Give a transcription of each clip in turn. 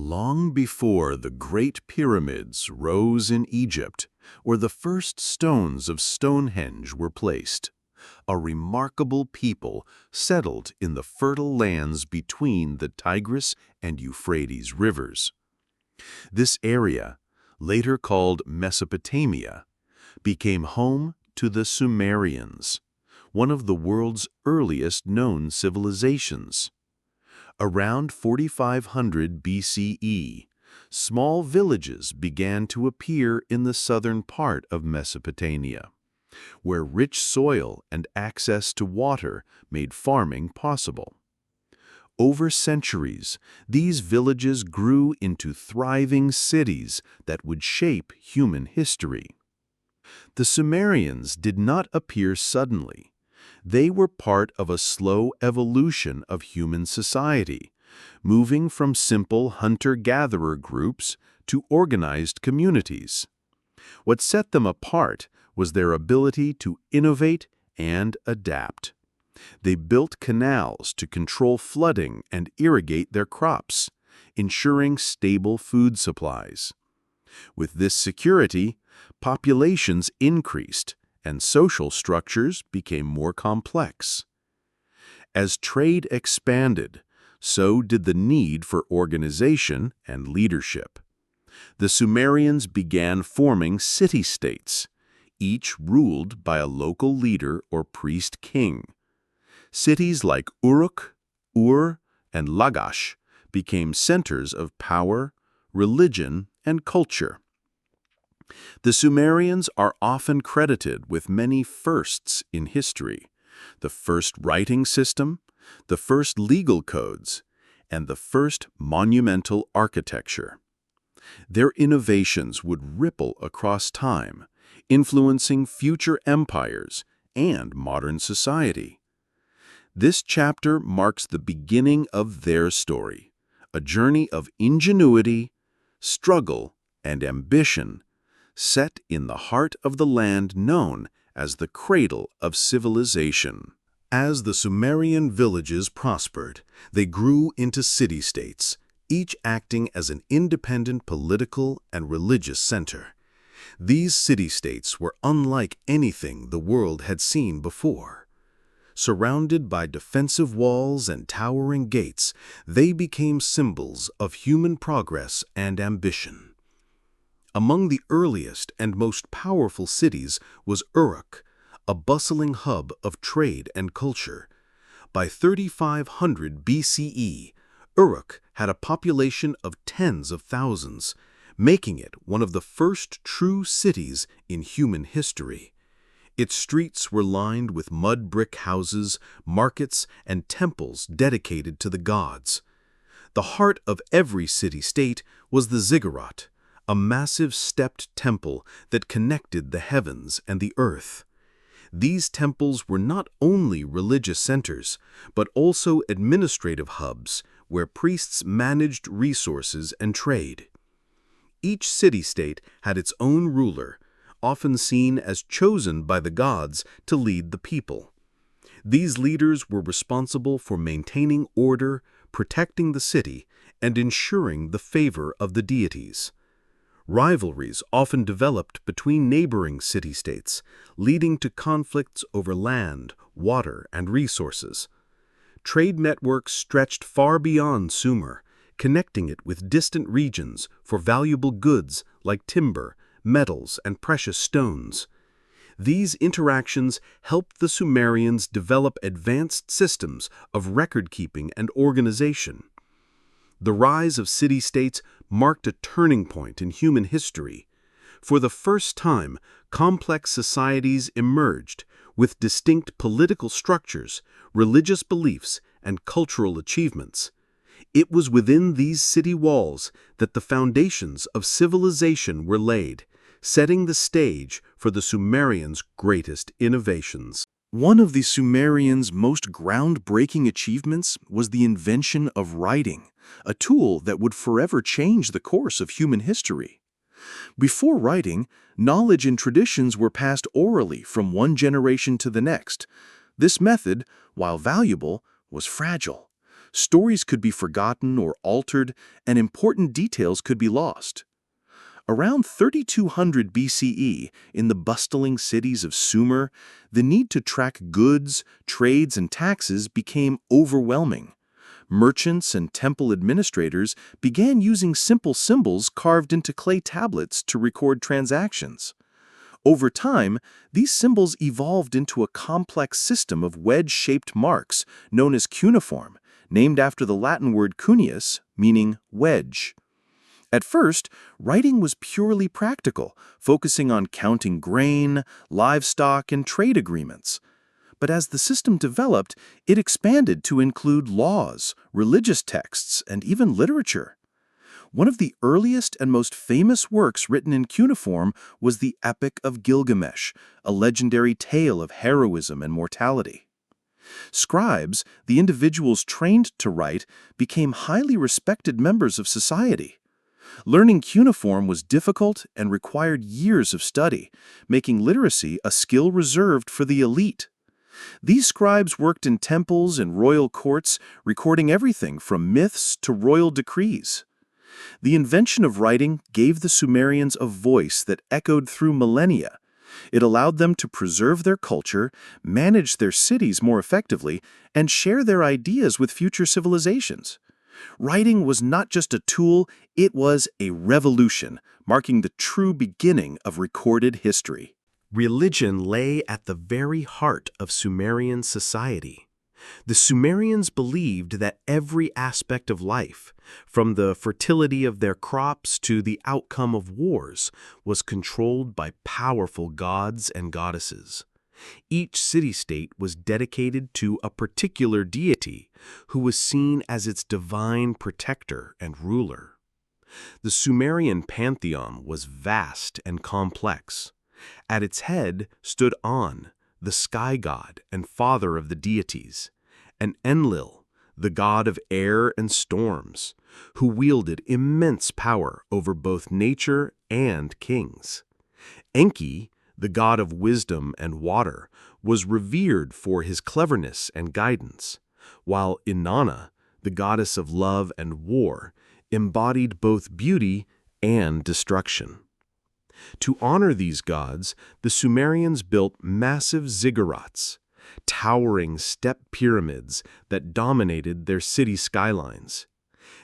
Long before the Great Pyramids rose in Egypt, or the first stones of Stonehenge were placed, a remarkable people settled in the fertile lands between the Tigris and Euphrates rivers. This area, later called Mesopotamia, became home to the Sumerians, one of the world's earliest known civilizations. Around 4500 BCE, small villages began to appear in the southern part of Mesopotamia, where rich soil and access to water made farming possible. Over centuries, these villages grew into thriving cities that would shape human history. The Sumerians did not appear suddenly. They were part of a slow evolution of human society, moving from simple hunter-gatherer groups to organized communities. What set them apart was their ability to innovate and adapt. They built canals to control flooding and irrigate their crops, ensuring stable food supplies. With this security, populations increased, and social structures became more complex. As trade expanded, so did the need for organization and leadership. The Sumerians began forming city-states, each ruled by a local leader or priest-king. Cities like Uruk, Ur, and Lagash became centers of power, religion, and culture. The Sumerians are often credited with many firsts in history: the first writing system, the first legal codes, and the first monumental architecture. Their innovations would ripple across time, influencing future empires and modern society. This chapter marks the beginning of their story, a journey of ingenuity, struggle, and ambition, set in the heart of the land known as the cradle of civilization. As the Sumerian villages prospered, they grew into city-states, each acting as an independent political and religious center. These city-states were unlike anything the world had seen before. Surrounded by defensive walls and towering gates, they became symbols of human progress and ambition. Among the earliest and most powerful cities was Uruk, a bustling hub of trade and culture. By 3500 BCE, Uruk had a population of tens of thousands, making it one of the first true cities in human history. Its streets were lined with mud brick houses, markets, and temples dedicated to the gods. The heart of every city-state was the ziggurat, a massive stepped temple that connected the heavens and the earth. These temples were not only religious centers, but also administrative hubs where priests managed resources and trade. Each city-state had its own ruler, often seen as chosen by the gods to lead the people. These leaders were responsible for maintaining order, protecting the city, and ensuring the favor of the deities. Rivalries often developed between neighboring city-states, leading to conflicts over land, water, and resources. Trade networks stretched far beyond Sumer, connecting it with distant regions for valuable goods like timber, metals, and precious stones. These interactions helped the Sumerians develop advanced systems of record-keeping and organization. The rise of city-states marked a turning point in human history. For the first time, complex societies emerged with distinct political structures, religious beliefs, and cultural achievements. It was within these city walls that the foundations of civilization were laid, setting the stage for the Sumerians' greatest innovations. One of the Sumerians' most groundbreaking achievements was the invention of writing, a tool that would forever change the course of human history. Before writing, knowledge and traditions were passed orally from one generation to the next. This method, while valuable, was fragile. Stories could be forgotten or altered, and important details could be lost. Around 3200 BCE, in the bustling cities of Sumer, the need to track goods, trades, and taxes became overwhelming. Merchants and temple administrators began using simple symbols carved into clay tablets to record transactions. Over time, these symbols evolved into a complex system of wedge-shaped marks known as cuneiform, named after the Latin word cuneus, meaning wedge. At first, writing was purely practical, focusing on counting grain, livestock, and trade agreements. But as the system developed, it expanded to include laws, religious texts, and even literature. One of the earliest and most famous works written in cuneiform was the Epic of Gilgamesh, a legendary tale of heroism and mortality. Scribes, the individuals trained to write, became highly respected members of society. Learning cuneiform was difficult and required years of study, making literacy a skill reserved for the elite. These scribes worked in temples and royal courts, recording everything from myths to royal decrees. The invention of writing gave the Sumerians a voice that echoed through millennia. It allowed them to preserve their culture, manage their cities more effectively, and share their ideas with future civilizations. Writing was not just a tool, it was a revolution, marking the true beginning of recorded history. Religion lay at the very heart of Sumerian society. The Sumerians believed that every aspect of life, from the fertility of their crops to the outcome of wars, was controlled by powerful gods and goddesses. Each city-state was dedicated to a particular deity who was seen as its divine protector and ruler. The Sumerian pantheon was vast and complex. At its head stood An, the sky god and father of the deities, and Enlil, the god of air and storms, who wielded immense power over both nature and kings. Enki, the god of wisdom and water, was revered for his cleverness and guidance, while Inanna, the goddess of love and war, embodied both beauty and destruction. To honor these gods, the Sumerians built massive ziggurats, towering step pyramids that dominated their city skylines.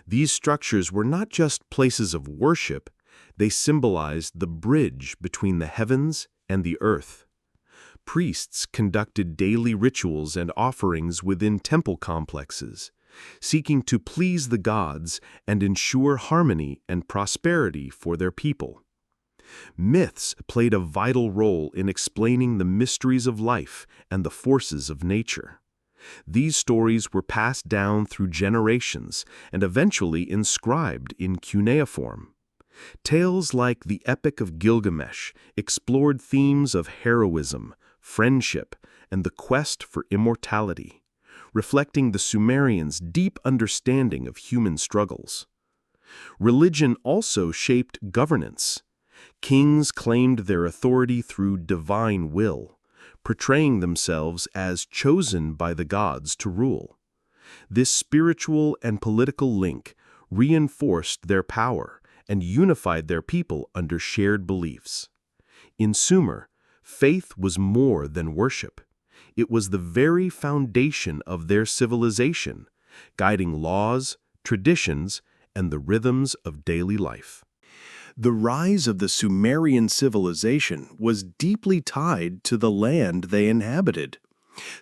These structures were not just places of worship, they symbolized the bridge between the heavens and the earth. Priests conducted daily rituals and offerings within temple complexes, seeking to please the gods and ensure harmony and prosperity for their people. Myths played a vital role in explaining the mysteries of life and the forces of nature. These stories were passed down through generations and eventually inscribed in cuneiform. Tales like the Epic of Gilgamesh explored themes of heroism, friendship, and the quest for immortality, reflecting the Sumerians' deep understanding of human struggles. Religion also shaped governance. Kings claimed their authority through divine will, portraying themselves as chosen by the gods to rule. This spiritual and political link reinforced their power and unified their people under shared beliefs. In Sumer, faith was more than worship. It was the very foundation of their civilization, guiding laws, traditions, and the rhythms of daily life. The rise of the Sumerian civilization was deeply tied to the land they inhabited.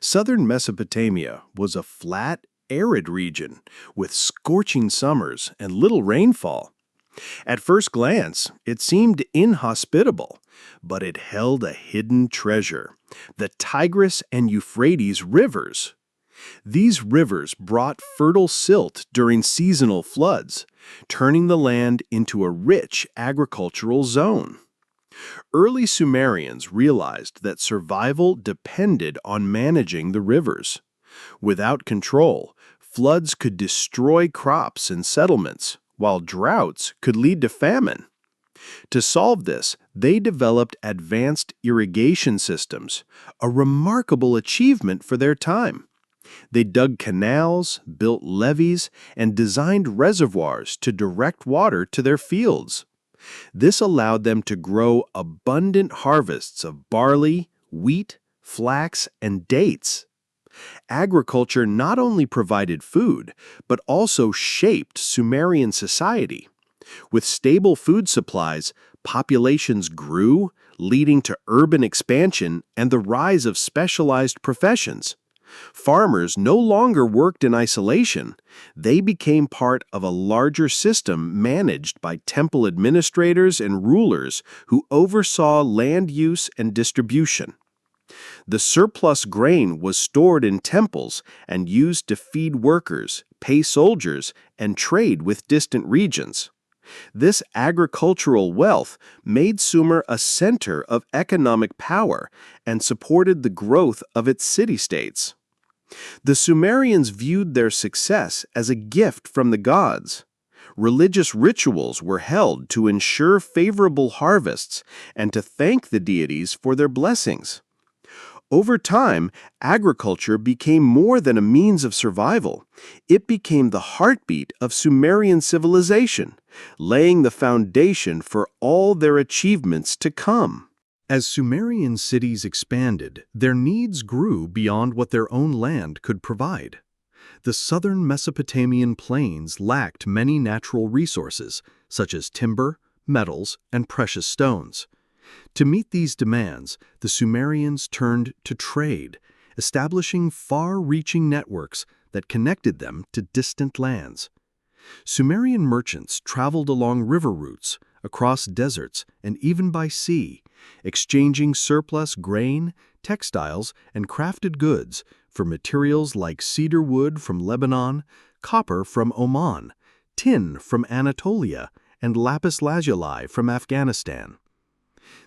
Southern Mesopotamia was a flat, arid region with scorching summers and little rainfall. At first glance, it seemed inhospitable, but it held a hidden treasure, the Tigris and Euphrates rivers. These rivers brought fertile silt during seasonal floods, turning the land into a rich agricultural zone. Early Sumerians realized that survival depended on managing the rivers. Without control, floods could destroy crops and settlements, while droughts could lead to famine. To solve this, they developed advanced irrigation systems, a remarkable achievement for their time. They dug canals, built levees, and designed reservoirs to direct water to their fields. This allowed them to grow abundant harvests of barley, wheat, flax, and dates. Agriculture not only provided food, but also shaped Sumerian society. With stable food supplies, populations grew, leading to urban expansion and the rise of specialized professions. Farmers no longer worked in isolation. They became part of a larger system managed by temple administrators and rulers who oversaw land use and distribution. The surplus grain was stored in temples and used to feed workers, pay soldiers, and trade with distant regions. This agricultural wealth made Sumer a center of economic power and supported the growth of its city-states. The Sumerians viewed their success as a gift from the gods. Religious rituals were held to ensure favorable harvests and to thank the deities for their blessings. Over time, agriculture became more than a means of survival. It became the heartbeat of Sumerian civilization, laying the foundation for all their achievements to come. As Sumerian cities expanded, their needs grew beyond what their own land could provide. The southern Mesopotamian plains lacked many natural resources, such as timber, metals, and precious stones. To meet these demands, the Sumerians turned to trade, establishing far-reaching networks that connected them to distant lands. Sumerian merchants traveled along river routes, across deserts, and even by sea, exchanging surplus grain, textiles, and crafted goods for materials like cedar wood from Lebanon, copper from Oman, tin from Anatolia, and lapis lazuli from Afghanistan.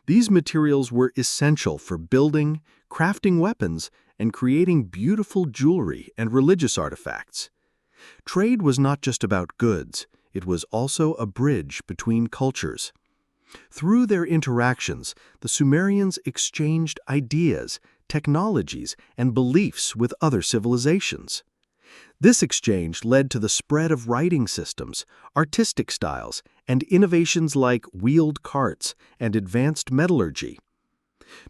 These materials were essential for building, crafting weapons, and creating beautiful jewelry and religious artifacts. Trade was not just about goods, it was also a bridge between cultures. Through their interactions, the Sumerians exchanged ideas, technologies, and beliefs with other civilizations. This exchange led to the spread of writing systems, artistic styles, and innovations like wheeled carts and advanced metallurgy.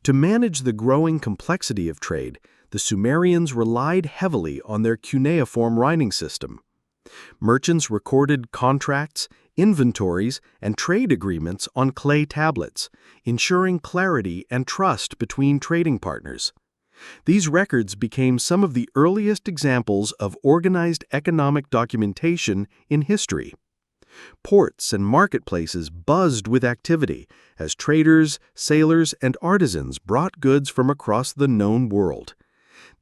To manage the growing complexity of trade, the Sumerians relied heavily on their cuneiform writing system. Merchants recorded contracts, inventories, and trade agreements on clay tablets, ensuring clarity and trust between trading partners. These records became some of the earliest examples of organized economic documentation in history. Ports and marketplaces buzzed with activity as traders, sailors, and artisans brought goods from across the known world.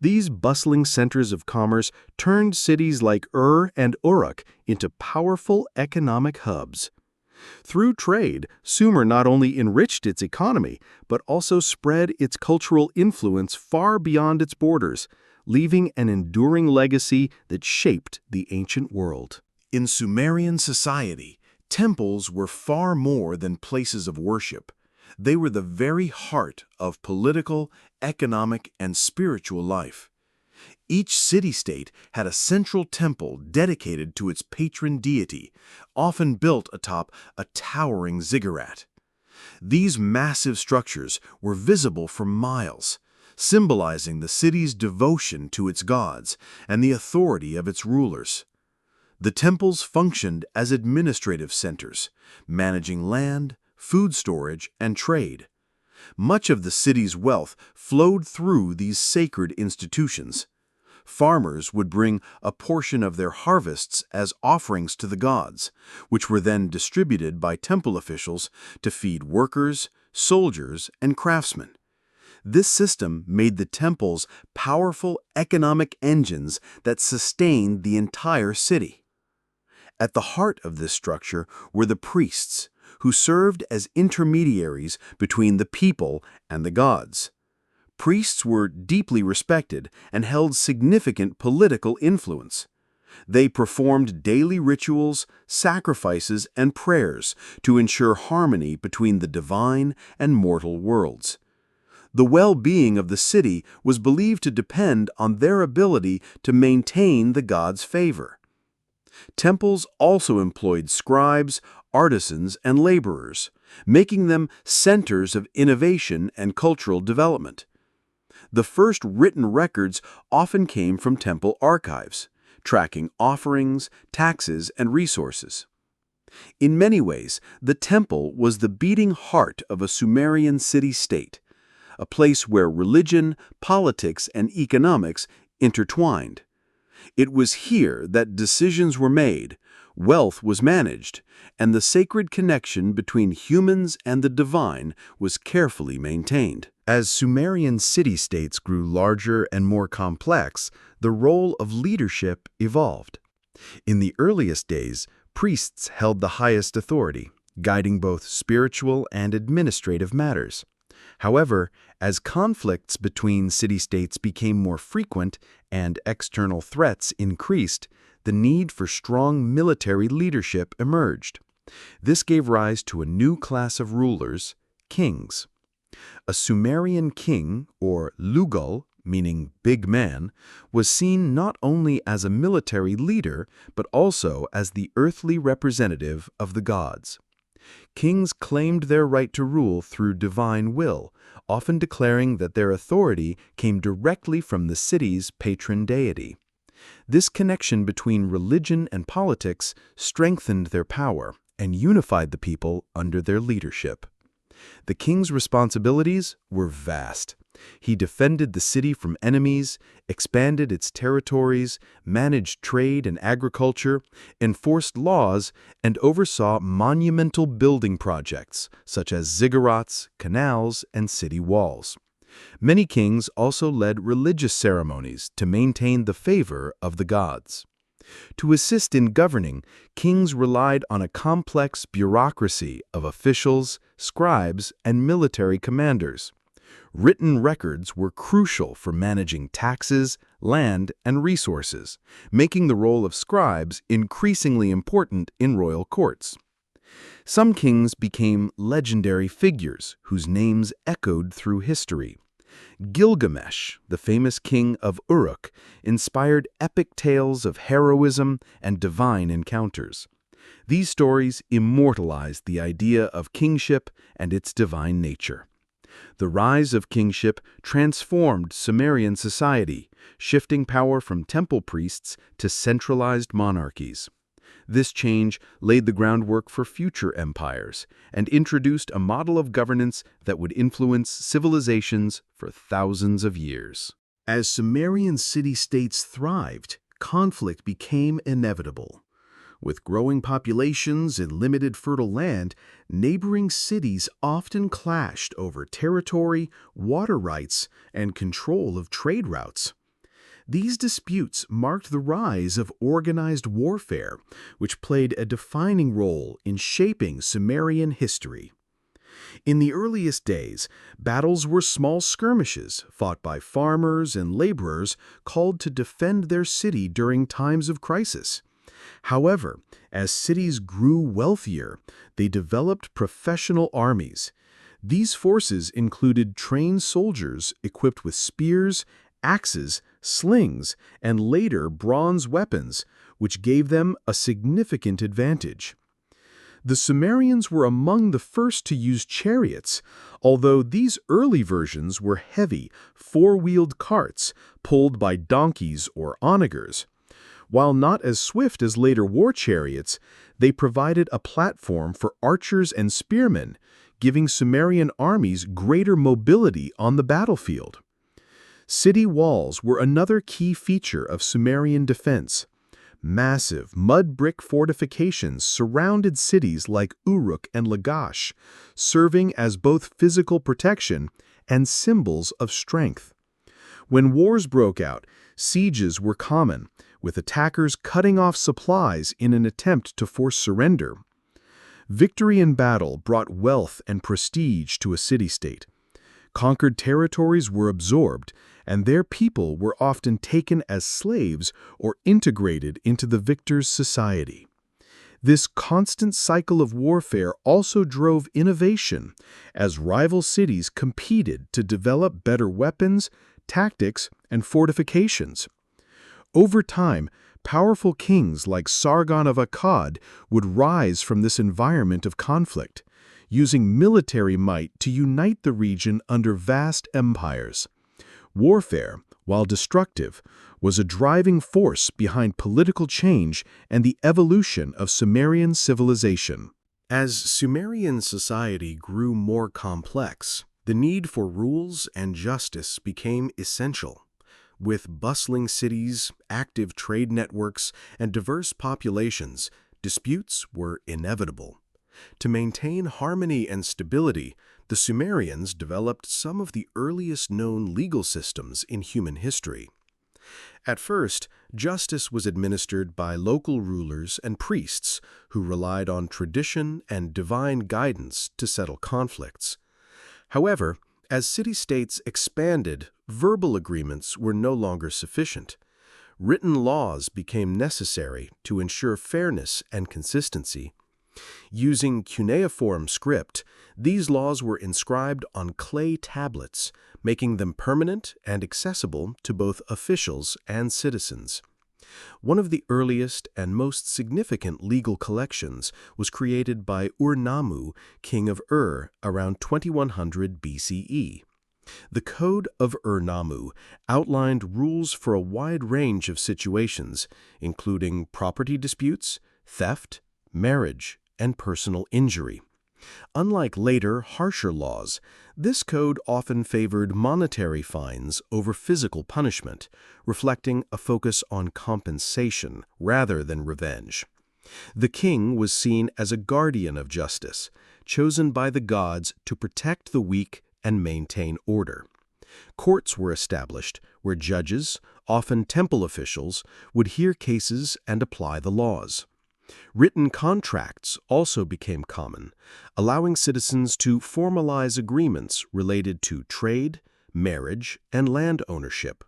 These bustling centers of commerce turned cities like Ur and Uruk into powerful economic hubs. Through trade, Sumer not only enriched its economy, but also spread its cultural influence far beyond its borders, leaving an enduring legacy that shaped the ancient world. In Sumerian society, temples were far more than places of worship. They were the very heart of political, economic, and spiritual life. Each city-state had a central temple dedicated to its patron deity, often built atop a towering ziggurat. These massive structures were visible for miles, symbolizing the city's devotion to its gods and the authority of its rulers. The temples functioned as administrative centers, managing land, food storage, and trade. Much of the city's wealth flowed through these sacred institutions. Farmers would bring a portion of their harvests as offerings to the gods, which were then distributed by temple officials to feed workers, soldiers, and craftsmen. This system made the temples powerful economic engines that sustained the entire city. At the heart of this structure were the priests, who served as intermediaries between the people and the gods. Priests were deeply respected and held significant political influence. They performed daily rituals, sacrifices, and prayers to ensure harmony between the divine and mortal worlds. The well-being of the city was believed to depend on their ability to maintain the god's favor. Temples also employed scribes, artisans, and laborers, making them centers of innovation and cultural development. The first written records often came from temple archives, tracking offerings, taxes, and resources. In many ways, the temple was the beating heart of a Sumerian city-state, a place where religion, politics, and economics intertwined. It was here that decisions were made, wealth was managed, and the sacred connection between humans and the divine was carefully maintained. As Sumerian city-states grew larger and more complex, the role of leadership evolved. In the earliest days, priests held the highest authority, guiding both spiritual and administrative matters. However, as conflicts between city-states became more frequent and external threats increased, the need for strong military leadership emerged. This gave rise to a new class of rulers, kings. A Sumerian king, or Lugal, meaning big man, was seen not only as a military leader, but also as the earthly representative of the gods. Kings claimed their right to rule through divine will, often declaring that their authority came directly from the city's patron deity. This connection between religion and politics strengthened their power and unified the people under their leadership. The king's responsibilities were vast. He defended the city from enemies, expanded its territories, managed trade and agriculture, enforced laws, and oversaw monumental building projects such as ziggurats, canals, and city walls. Many kings also led religious ceremonies to maintain the favor of the gods. To assist in governing, kings relied on a complex bureaucracy of officials, scribes, and military commanders. Written records were crucial for managing taxes, land, and resources, making the role of scribes increasingly important in royal courts. Some kings became legendary figures whose names echoed through history. Gilgamesh, the famous king of Uruk, inspired epic tales of heroism and divine encounters. These stories immortalized the idea of kingship and its divine nature. The rise of kingship transformed Sumerian society, shifting power from temple priests to centralized monarchies. This change laid the groundwork for future empires and introduced a model of governance that would influence civilizations for thousands of years. As Sumerian city-states thrived, conflict became inevitable. With growing populations and limited fertile land, neighboring cities often clashed over territory, water rights, and control of trade routes. These disputes marked the rise of organized warfare, which played a defining role in shaping Sumerian history. In the earliest days, battles were small skirmishes fought by farmers and laborers called to defend their city during times of crisis. However, as cities grew wealthier, they developed professional armies. These forces included trained soldiers equipped with spears, axes, slings, and later bronze weapons, which gave them a significant advantage. The Sumerians were among the first to use chariots, although these early versions were heavy, four-wheeled carts pulled by donkeys or onagers. While not as swift as later war chariots, they provided a platform for archers and spearmen, giving Sumerian armies greater mobility on the battlefield. City walls were another key feature of Sumerian defense. Massive mud brick fortifications surrounded cities like Uruk and Lagash, serving as both physical protection and symbols of strength. When wars broke out, sieges were common, with attackers cutting off supplies in an attempt to force surrender. Victory in battle brought wealth and prestige to a city-state. Conquered territories were absorbed, and their people were often taken as slaves or integrated into the victor's society. This constant cycle of warfare also drove innovation, as rival cities competed to develop better weapons, tactics, and fortifications. Over time, powerful kings like Sargon of Akkad would rise from this environment of conflict, using military might to unite the region under vast empires. Warfare, while destructive, was a driving force behind political change and the evolution of Sumerian civilization. As Sumerian society grew more complex, the need for rules and justice became essential. With bustling cities, active trade networks, and diverse populations, disputes were inevitable. To maintain harmony and stability, the Sumerians developed some of the earliest known legal systems in human history. At first, justice was administered by local rulers and priests who relied on tradition and divine guidance to settle conflicts. However, as city-states expanded, verbal agreements were no longer sufficient. Written laws became necessary to ensure fairness and consistency. Using cuneiform script, these laws were inscribed on clay tablets, making them permanent and accessible to both officials and citizens. One of the earliest and most significant legal collections was created by Ur, king of Ur, around 2100 BCE. The Code of Ur outlined rules for a wide range of situations, including property disputes, theft, marriage, and personal injury. Unlike later, harsher laws, this code often favored monetary fines over physical punishment, reflecting a focus on compensation rather than revenge. The king was seen as a guardian of justice, chosen by the gods to protect the weak and maintain order. Courts were established where judges, often temple officials, would hear cases and apply the laws. Written contracts also became common, allowing citizens to formalize agreements related to trade, marriage, and land ownership.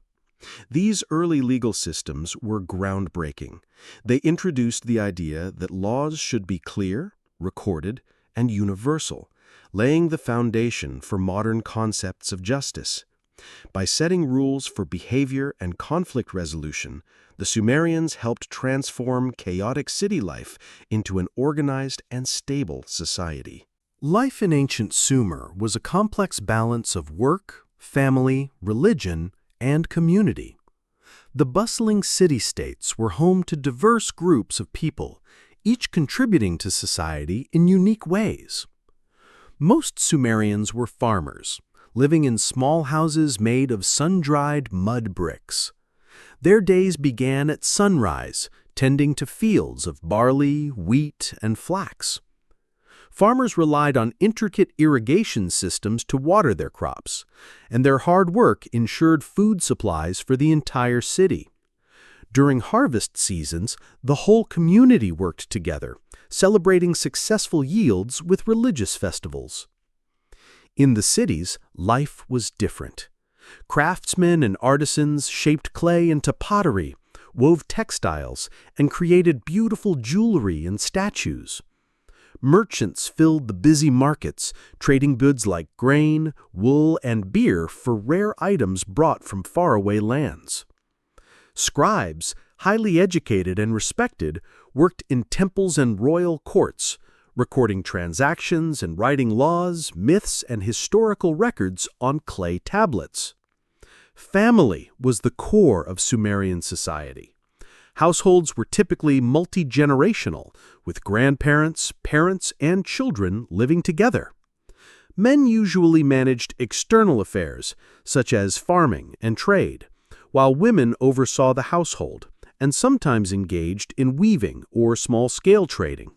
These early legal systems were groundbreaking. They introduced the idea that laws should be clear, recorded, and universal, laying the foundation for modern concepts of justice. By setting rules for behavior and conflict resolution, the Sumerians helped transform chaotic city life into an organized and stable society. Life in ancient Sumer was a complex balance of work, family, religion, and community. The bustling city-states were home to diverse groups of people, each contributing to society in unique ways. Most Sumerians were farmers, living in small houses made of sun-dried mud bricks. Their days began at sunrise, tending to fields of barley, wheat, and flax. Farmers relied on intricate irrigation systems to water their crops, and their hard work ensured food supplies for the entire city. During harvest seasons, the whole community worked together, celebrating successful yields with religious festivals. In the cities, life was different. Craftsmen and artisans shaped clay into pottery, wove textiles, and created beautiful jewelry and statues. Merchants filled the busy markets, trading goods like grain, wool, and beer for rare items brought from faraway lands. Scribes, highly educated and respected, worked in temples and royal courts, recording transactions and writing laws, myths, and historical records on clay tablets. Family was the core of Sumerian society. Households were typically multi-generational, with grandparents, parents, and children living together. Men usually managed external affairs, such as farming and trade, while women oversaw the household and sometimes engaged in weaving or small-scale trading.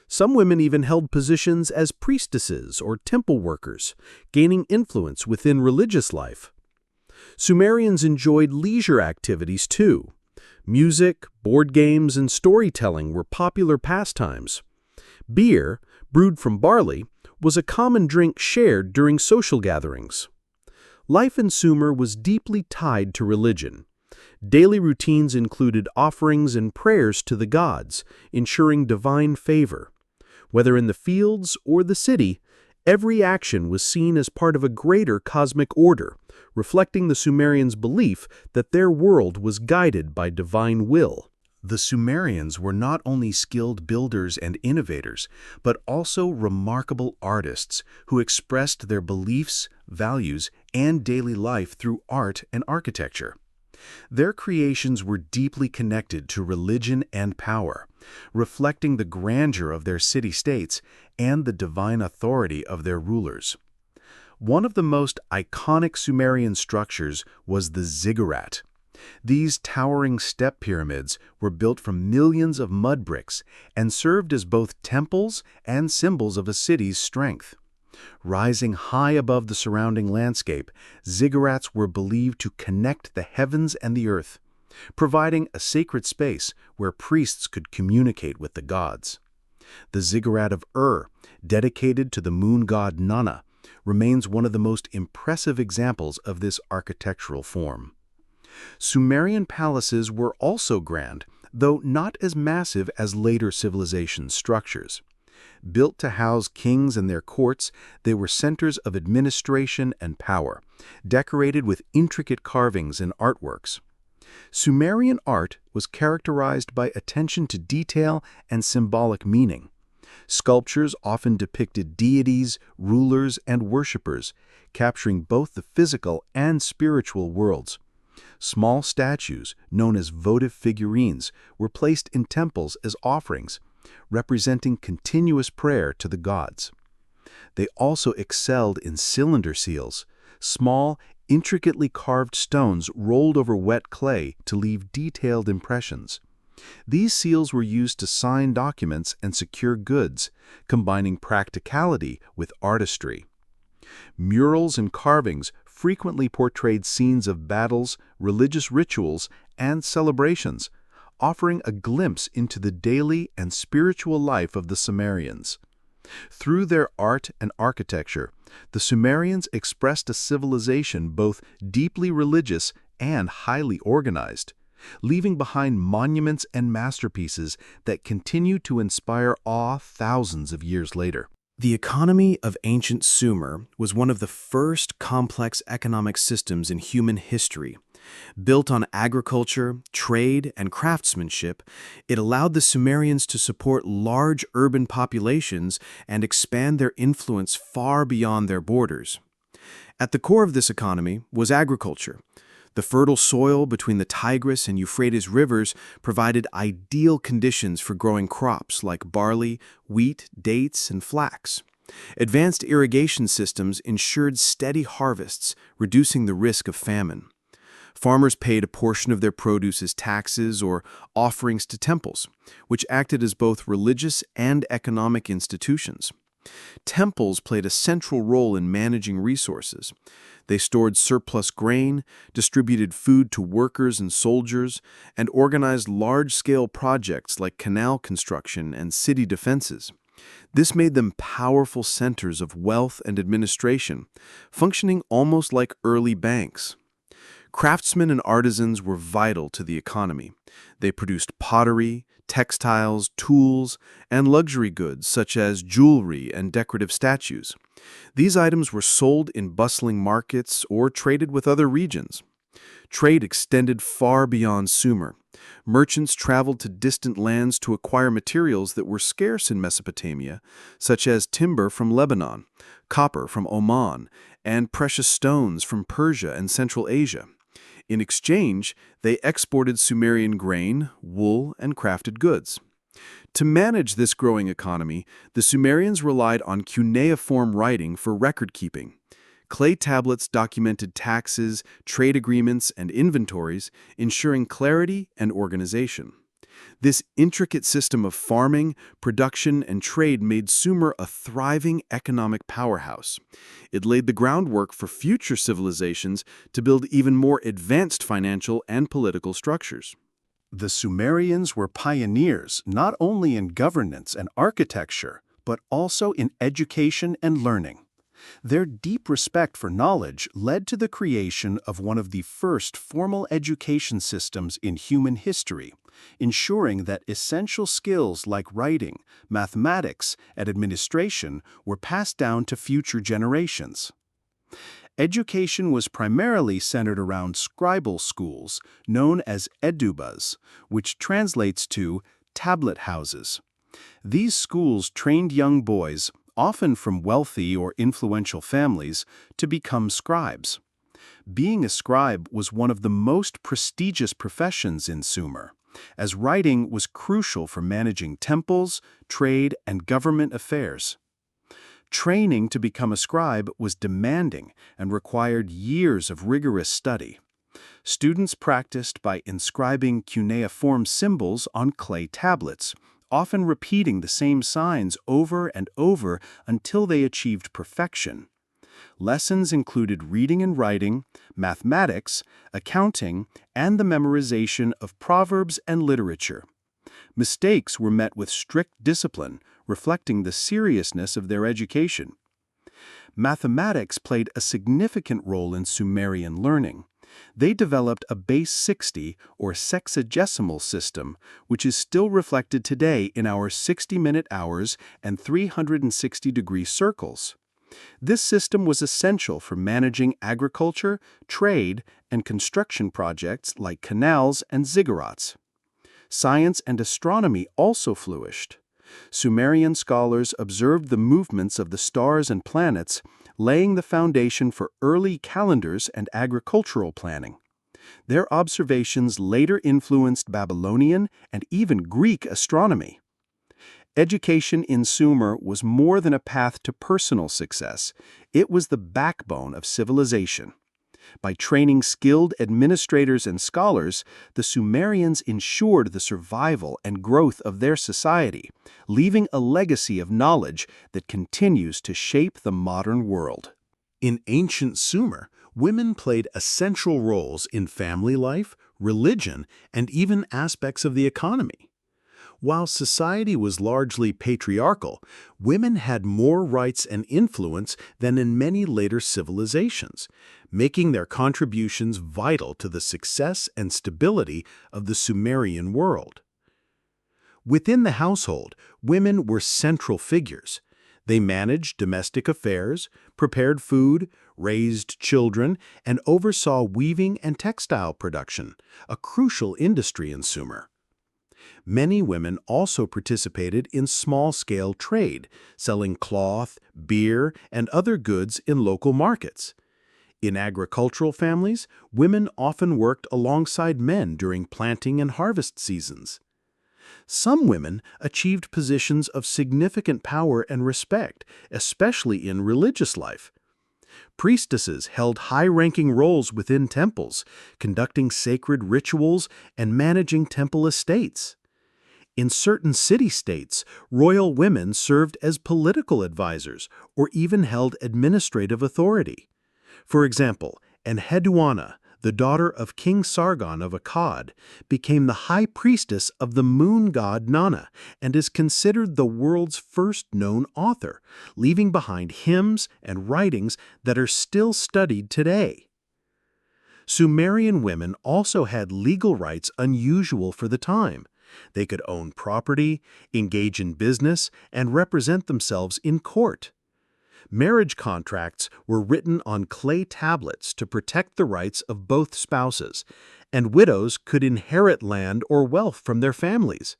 Some women even held positions as priestesses or temple workers, gaining influence within religious life. Sumerians enjoyed leisure activities too. Music, board games, and storytelling were popular pastimes. Beer, brewed from barley, was a common drink shared during social gatherings. Life in Sumer was deeply tied to religion. Daily routines included offerings and prayers to the gods, ensuring divine favor. Whether in the fields or the city, every action was seen as part of a greater cosmic order, reflecting the Sumerians' belief that their world was guided by divine will. The Sumerians were not only skilled builders and innovators, but also remarkable artists who expressed their beliefs, values, and daily life through art and architecture. Their creations were deeply connected to religion and power, reflecting the grandeur of their city-states and the divine authority of their rulers. One of the most iconic Sumerian structures was the ziggurat. These towering step pyramids were built from millions of mud bricks and served as both temples and symbols of a city's strength. Rising high above the surrounding landscape, ziggurats were believed to connect the heavens and the earth, providing a sacred space where priests could communicate with the gods. The ziggurat of Ur, dedicated to the moon god Nana, remains one of the most impressive examples of this architectural form. Sumerian palaces were also grand, though not as massive as later civilization structures. Built to house kings and their courts, they were centers of administration and power, decorated with intricate carvings and artworks. Sumerian art was characterized by attention to detail and symbolic meaning. Sculptures often depicted deities, rulers, and worshippers, capturing both the physical and spiritual worlds. Small statues, known as votive figurines, were placed in temples as offerings, representing continuous prayer to the gods. They also excelled in cylinder seals, small, intricately carved stones rolled over wet clay to leave detailed impressions. These seals were used to sign documents and secure goods, combining practicality with artistry. Murals and carvings frequently portrayed scenes of battles, religious rituals, and celebrations, offering a glimpse into the daily and spiritual life of the Sumerians. Through their art and architecture, the Sumerians expressed a civilization both deeply religious and highly organized, leaving behind monuments and masterpieces that continue to inspire awe thousands of years later. The economy of ancient Sumer was one of the first complex economic systems in human history. Built on agriculture, trade, and craftsmanship, it allowed the Sumerians to support large urban populations and expand their influence far beyond their borders. At the core of this economy was agriculture. The fertile soil between the Tigris and Euphrates rivers provided ideal conditions for growing crops like barley, wheat, dates, and flax. Advanced irrigation systems ensured steady harvests, reducing the risk of famine. Farmers paid a portion of their produce as taxes or offerings to temples, which acted as both religious and economic institutions. Temples played a central role in managing resources. They stored surplus grain, distributed food to workers and soldiers, and organized large-scale projects like canal construction and city defenses. This made them powerful centers of wealth and administration, functioning almost like early banks. Craftsmen and artisans were vital to the economy. They produced pottery, textiles, tools, and luxury goods such as jewelry and decorative statues. These items were sold in bustling markets or traded with other regions. Trade extended far beyond Sumer. Merchants traveled to distant lands to acquire materials that were scarce in Mesopotamia, such as timber from Lebanon, copper from Oman, and precious stones from Persia and Central Asia. In exchange, they exported Sumerian grain, wool, and crafted goods. To manage this growing economy, the Sumerians relied on cuneiform writing for record-keeping. Clay tablets documented taxes, trade agreements, and inventories, ensuring clarity and organization. This intricate system of farming, production, and trade made Sumer a thriving economic powerhouse. It laid the groundwork for future civilizations to build even more advanced financial and political structures. The Sumerians were pioneers not only in governance and architecture, but also in education and learning. Their deep respect for knowledge led to the creation of one of the first formal education systems in human history, ensuring that essential skills like writing, mathematics, and administration were passed down to future generations. Education was primarily centered around scribal schools, known as edubas, which translates to tablet houses. These schools trained young boys, often from wealthy or influential families, to become scribes. Being a scribe was one of the most prestigious professions in Sumer, as writing was crucial for managing temples, trade, and government affairs. Training to become a scribe was demanding and required years of rigorous study. Students practiced by inscribing cuneiform symbols on clay tablets, often repeating the same signs over and over until they achieved perfection. Lessons included reading and writing, mathematics, accounting, and the memorization of proverbs and literature. Mistakes were met with strict discipline, reflecting the seriousness of their education. Mathematics played a significant role in Sumerian learning. They developed a base 60 or sexagesimal system, which is still reflected today in our 60-minute hours and 360-degree circles. This system was essential for managing agriculture, trade, and construction projects like canals and ziggurats. Science and astronomy also flourished. Sumerian scholars observed the movements of the stars and planets, laying the foundation for early calendars and agricultural planning. Their observations later influenced Babylonian and even Greek astronomy. Education in Sumer was more than a path to personal success. It was the backbone of civilization. By training skilled administrators and scholars, the Sumerians ensured the survival and growth of their society, leaving a legacy of knowledge that continues to shape the modern world. In ancient Sumer, women played essential roles in family life, religion, and even aspects of the economy. While society was largely patriarchal, women had more rights and influence than in many later civilizations, making their contributions vital to the success and stability of the Sumerian world. Within the household, women were central figures. They managed domestic affairs, prepared food, raised children, and oversaw weaving and textile production, a crucial industry in Sumer. Many women also participated in small-scale trade, selling cloth, beer, and other goods in local markets. In agricultural families, women often worked alongside men during planting and harvest seasons. Some women achieved positions of significant power and respect, especially in religious life. Priestesses held high-ranking roles within temples, conducting sacred rituals and managing temple estates. In certain city-states, royal women served as political advisors or even held administrative authority. For example, Enheduanna, the daughter of King Sargon of Akkad, became the high priestess of the moon god Nana and is considered the world's first known author, leaving behind hymns and writings that are still studied today. Sumerian women also had legal rights unusual for the time. They could own property, engage in business, and represent themselves in court. Marriage contracts were written on clay tablets to protect the rights of both spouses, and widows could inherit land or wealth from their families.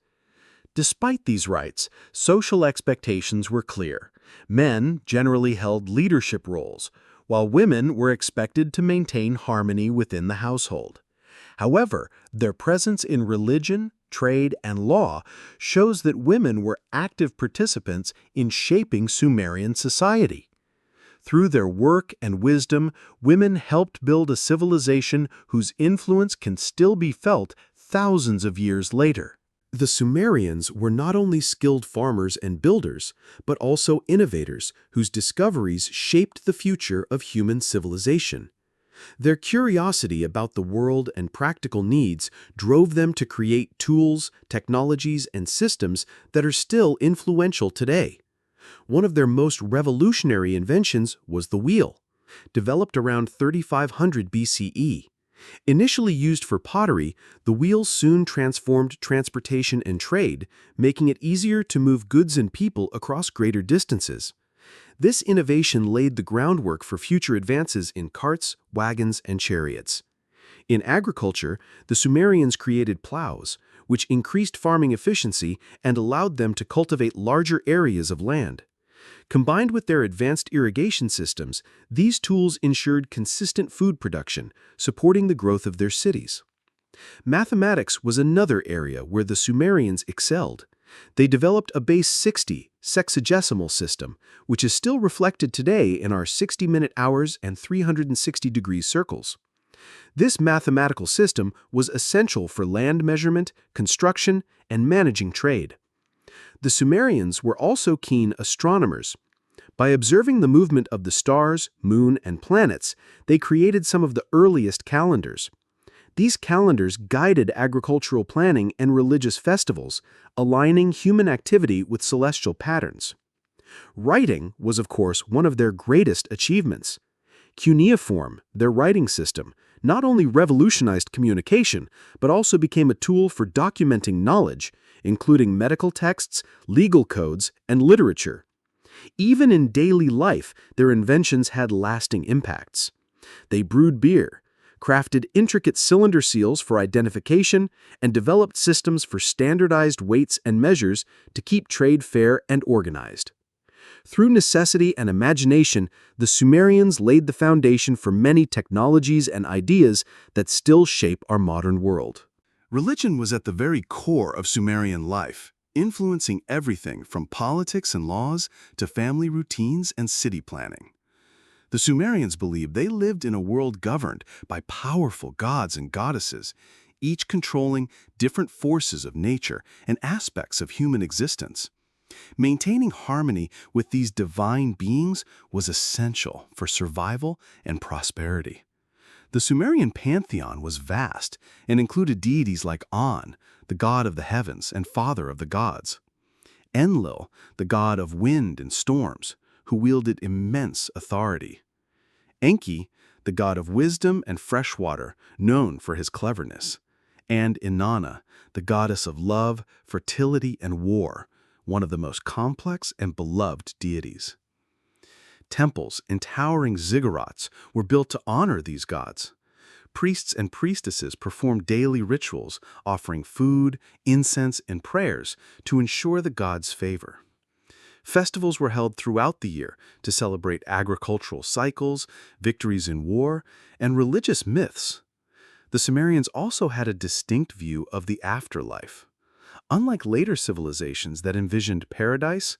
Despite these rights, social expectations were clear. Men generally held leadership roles, while women were expected to maintain harmony within the household. However, their presence in religion, trade, and law shows that women were active participants in shaping Sumerian society. Through their work and wisdom, women helped build a civilization whose influence can still be felt thousands of years later. The Sumerians were not only skilled farmers and builders, but also innovators whose discoveries shaped the future of human civilization. Their curiosity about the world and practical needs drove them to create tools, technologies, and systems that are still influential today. One of their most revolutionary inventions was the wheel, developed around 3500 BCE. Initially used for pottery, the wheel soon transformed transportation and trade, making it easier to move goods and people across greater distances. This innovation laid the groundwork for future advances in carts, wagons, and chariots. In agriculture, the Sumerians created plows, which increased farming efficiency and allowed them to cultivate larger areas of land. Combined with their advanced irrigation systems, these tools ensured consistent food production, supporting the growth of their cities. Mathematics was another area where the Sumerians excelled. They developed a base 60 sexagesimal system, which is still reflected today in our 60-minute hours and 360-degree circles. This mathematical system was essential for land measurement, construction, and managing trade. The Sumerians were also keen astronomers. By observing the movement of the stars, moon, and planets, they created some of the earliest calendars. These calendars guided agricultural planning and religious festivals, aligning human activity with celestial patterns. Writing was, of course, one of their greatest achievements. Cuneiform, their writing system, not only revolutionized communication, but also became a tool for documenting knowledge, including medical texts, legal codes, and literature. Even in daily life, their inventions had lasting impacts. They brewed beer, crafted intricate cylinder seals for identification, and developed systems for standardized weights and measures to keep trade fair and organized. Through necessity and imagination, the Sumerians laid the foundation for many technologies and ideas that still shape our modern world. Religion was at the very core of Sumerian life, influencing everything from politics and laws to family routines and city planning. The Sumerians believed they lived in a world governed by powerful gods and goddesses, each controlling different forces of nature and aspects of human existence. Maintaining harmony with these divine beings was essential for survival and prosperity. The Sumerian pantheon was vast and included deities like An, the god of the heavens and father of the gods; Enlil, the god of wind and storms, who wielded immense authority; Enki, the god of wisdom and fresh water, known for his cleverness; and Inanna, the goddess of love, fertility, and war, one of the most complex and beloved deities. Temples and towering ziggurats were built to honor these gods. Priests and priestesses performed daily rituals, offering food, incense, and prayers to ensure the gods' favor. Festivals were held throughout the year to celebrate agricultural cycles, victories in war, and religious myths. The Sumerians also had a distinct view of the afterlife. Unlike later civilizations that envisioned paradise,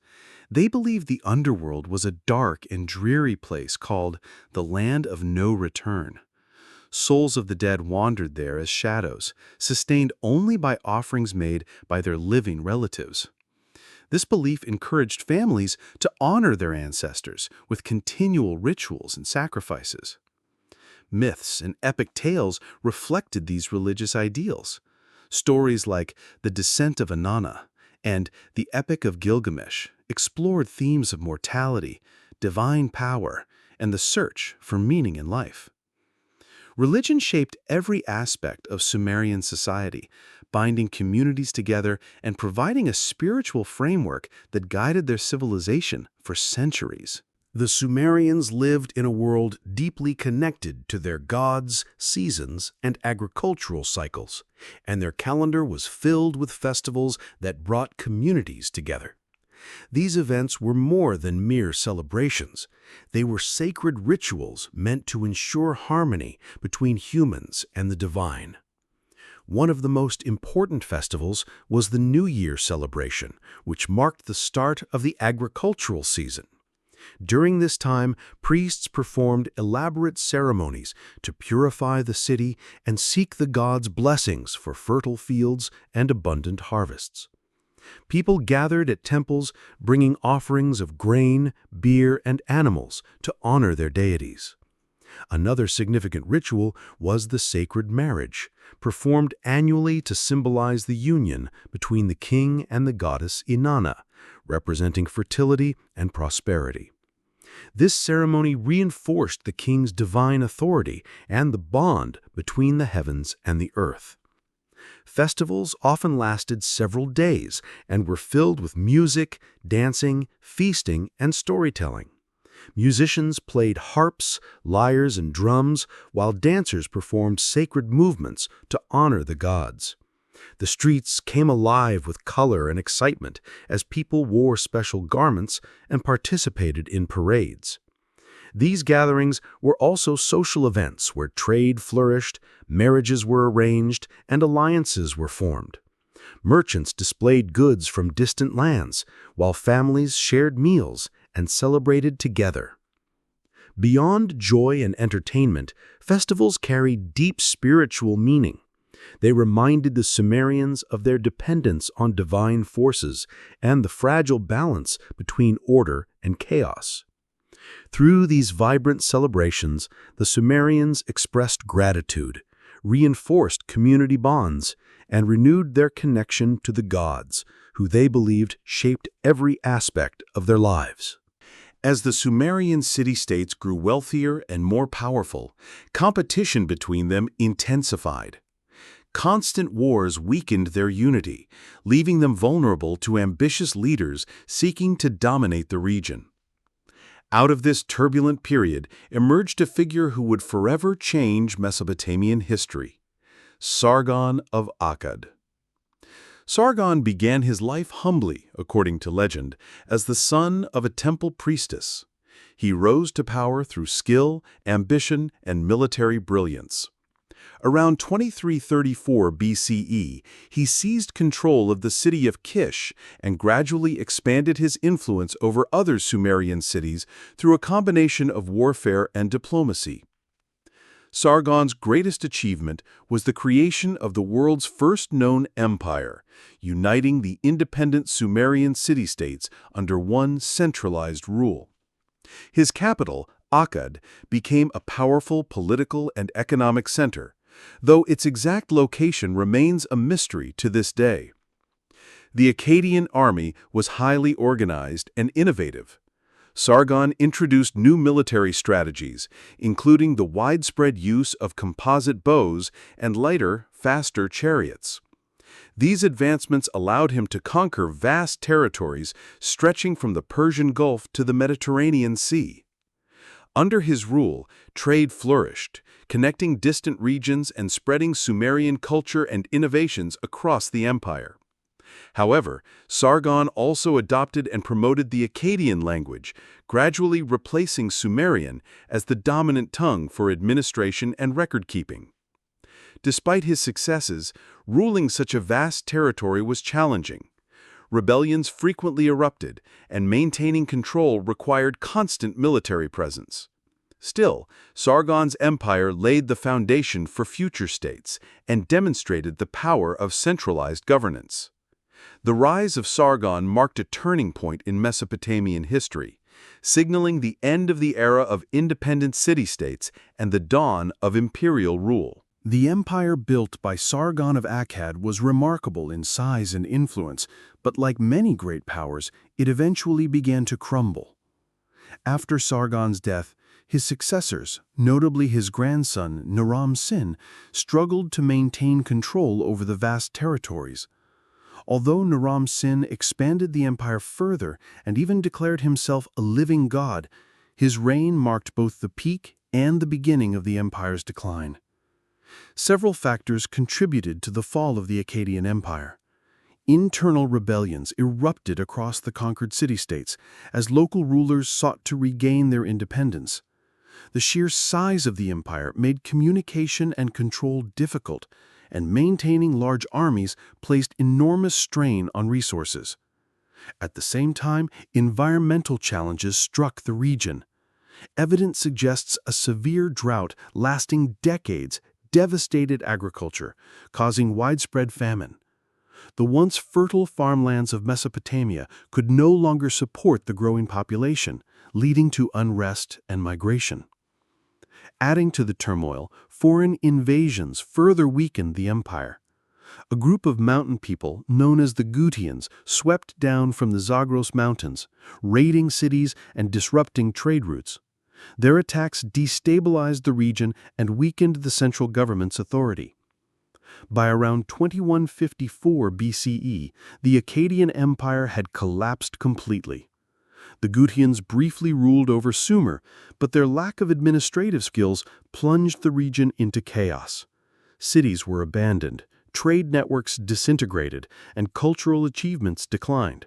they believed the underworld was a dark and dreary place called the land of no return. Souls of the dead wandered there as shadows, sustained only by offerings made by their living relatives. This belief encouraged families to honor their ancestors with continual rituals and sacrifices. Myths and epic tales reflected these religious ideals. Stories like The Descent of Inanna and The Epic of Gilgamesh explored themes of mortality, divine power, and the search for meaning in life. Religion shaped every aspect of Sumerian society, binding communities together and providing a spiritual framework that guided their civilization for centuries. The Sumerians lived in a world deeply connected to their gods, seasons, and agricultural cycles, and their calendar was filled with festivals that brought communities together. These events were more than mere celebrations. They were sacred rituals meant to ensure harmony between humans and the divine. One of the most important festivals was the New Year celebration, which marked the start of the agricultural season. During this time, priests performed elaborate ceremonies to purify the city and seek the gods' blessings for fertile fields and abundant harvests. People gathered at temples, bringing offerings of grain, beer, and animals to honor their deities. Another significant ritual was the sacred marriage, performed annually to symbolize the union between the king and the goddess Inanna, representing fertility and prosperity. This ceremony reinforced the king's divine authority and the bond between the heavens and the earth. Festivals often lasted several days and were filled with music, dancing, feasting, and storytelling. Musicians played harps, lyres, and drums, while dancers performed sacred movements to honor the gods. The streets came alive with color and excitement as people wore special garments and participated in parades. These gatherings were also social events where trade flourished, marriages were arranged, and alliances were formed. Merchants displayed goods from distant lands, while families shared meals and celebrated together. Beyond joy and entertainment, festivals carried deep spiritual meaning. They reminded the Sumerians of their dependence on divine forces and the fragile balance between order and chaos. Through these vibrant celebrations, the Sumerians expressed gratitude, reinforced community bonds, and renewed their connection to the gods, who they believed shaped every aspect of their lives. As the Sumerian city-states grew wealthier and more powerful, competition between them intensified. Constant wars weakened their unity, leaving them vulnerable to ambitious leaders seeking to dominate the region. Out of this turbulent period emerged a figure who would forever change Mesopotamian history: Sargon of Akkad. Sargon began his life humbly, according to legend, as the son of a temple priestess. He rose to power through skill, ambition, and military brilliance. Around 2334 BCE, he seized control of the city of Kish and gradually expanded his influence over other Sumerian cities through a combination of warfare and diplomacy. Sargon's greatest achievement was the creation of the world's first known empire, uniting the independent Sumerian city-states under one centralized rule. His capital, Akkad, became a powerful political and economic center, though its exact location remains a mystery to this day. The Akkadian army was highly organized and innovative. Sargon introduced new military strategies, including the widespread use of composite bows and lighter, faster chariots. These advancements allowed him to conquer vast territories stretching from the Persian Gulf to the Mediterranean Sea. Under his rule, trade flourished, connecting distant regions and spreading Sumerian culture and innovations across the empire. However, Sargon also adopted and promoted the Akkadian language, gradually replacing Sumerian as the dominant tongue for administration and record-keeping. Despite his successes, ruling such a vast territory was challenging. Rebellions frequently erupted, and maintaining control required constant military presence. Still, Sargon's empire laid the foundation for future states and demonstrated the power of centralized governance. The rise of Sargon marked a turning point in Mesopotamian history, signaling the end of the era of independent city-states and the dawn of imperial rule. The empire built by Sargon of Akkad was remarkable in size and influence, but like many great powers, it eventually began to crumble. After Sargon's death, his successors, notably his grandson Naram-Sin, struggled to maintain control over the vast territories. Although Naram-Sin expanded the empire further and even declared himself a living god, his reign marked both the peak and the beginning of the empire's decline. Several factors contributed to the fall of the Akkadian Empire. Internal rebellions erupted across the conquered city-states as local rulers sought to regain their independence. The sheer size of the empire made communication and control difficult, and maintaining large armies placed enormous strain on resources. At the same time, environmental challenges struck the region. Evidence suggests a severe drought lasting decades devastated agriculture, causing widespread famine. The once fertile farmlands of Mesopotamia could no longer support the growing population, leading to unrest and migration. Adding to the turmoil, foreign invasions further weakened the empire. A group of mountain people known as the Gutians swept down from the Zagros Mountains, raiding cities and disrupting trade routes. Their attacks destabilized the region and weakened the central government's authority. By around 2154 BCE, the Akkadian Empire had collapsed completely. The Gutians briefly ruled over Sumer, but their lack of administrative skills plunged the region into chaos. Cities were abandoned, trade networks disintegrated, and cultural achievements declined.